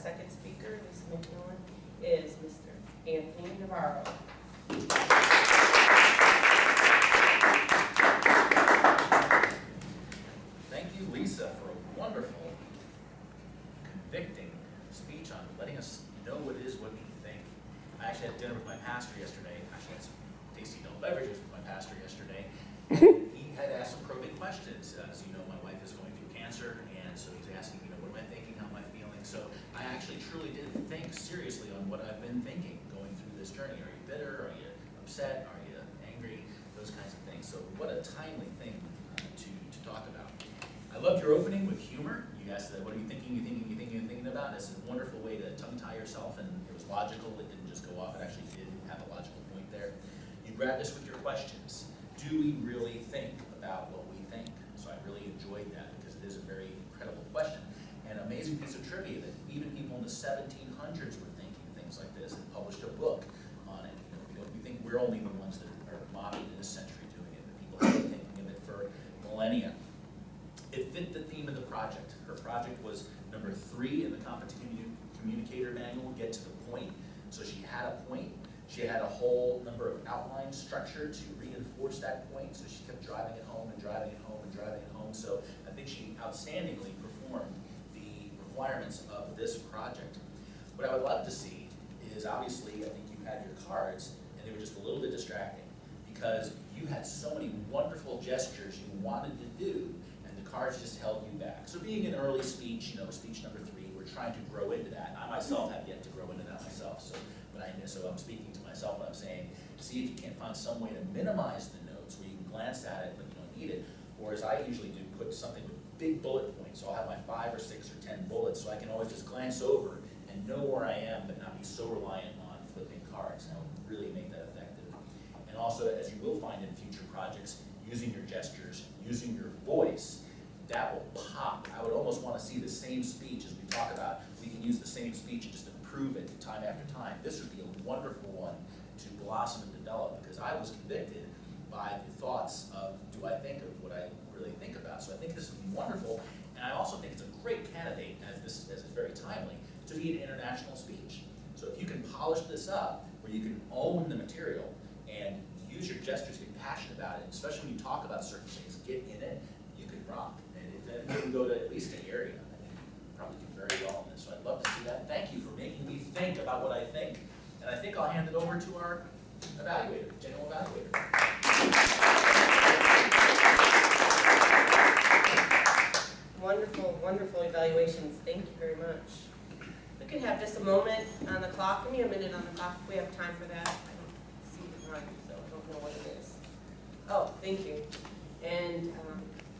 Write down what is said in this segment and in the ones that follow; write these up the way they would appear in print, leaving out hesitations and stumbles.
second speaker, Lisa McMillan, is Mr. Anthony Navvaro. Thank you, Lisa, for a wonderful, convicting speech on letting us know what it is, what we think. I actually had dinner with my pastor yesterday. I actually had some tasty adult beverages with my pastor yesterday. He had asked some probing questions. As you know, my wife is going through cancer, and so he's asking, what am I thinking, how am I feeling? So I actually truly did think seriously on what I've been thinking going through this journey. Are you bitter? Are you upset? Are you angry? Those kinds of things. So what a timely thing to talk about. I loved your opening with humor. You asked, what are you thinking, you're thinking about? It's a wonderful way to tongue-tie yourself, and it was logical. It didn't just go off. It actually did have a logical point there. You grabbed us with your questions. Do we really think about what we think? So I really enjoyed that because it is a very incredible question. And an amazing piece of trivia that even people in the 1700s were thinking things like this and published a book on it. We think we're only the ones that are modern in this century doing it, but people have been thinking of it for millennia. It fit the theme of the project. Her project was number 3 in the Competent Communicator Manual, get to the point. So she had a point. She had a whole number of outline structure to reinforce that point. So she kept driving it home and driving it home and driving it home. So I think she outstandingly performed the requirements of this project. What I would love to see is, obviously, I think you had your cards, and they were just a little bit distracting because you had so many wonderful gestures you wanted to do, and the cards just held you back. So being an early speech, speech number 3, we're trying to grow into that. I myself have yet to grow into that myself, so I'm speaking to myself when I'm saying, see if you can't find some way to minimize the notes where you can glance at it but you don't need it. Or as I usually do, put something with big bullet points. So I'll have my 5 or 6 or 10 bullets so I can always just glance over and know where I am but not be so reliant on flipping cards. That would really make that effective. And also, as you will find in future projects, using your gestures, using your voice, that will pop. I would almost want to see the same speech as we talk about. We can use the same speech and just improve it time after time. This would be a wonderful one to blossom and develop because I was convicted by the thoughts of, do I think of what I really think about? So I think this would be wonderful, and I also think it's a great candidate, as it's very timely, to be an international speech. So if you can polish this up, where you can own the material and use your gestures, get passionate about it, especially when you talk about certain things, get in it, you can rock. And if you can go to at least an area, I think you probably do very well in this. So I'd love to see that. Thank you for making me think about what I think. And I think I'll hand it over to our evaluator, general evaluator. Wonderful, wonderful evaluations. Thank you very much. We could have just a moment on the clock. Give me a minute on the clock if we have time for that. I don't see the run, so I don't know what it is. Oh, thank you. And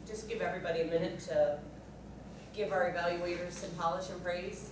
just give everybody a minute to give our evaluators some polish and praise.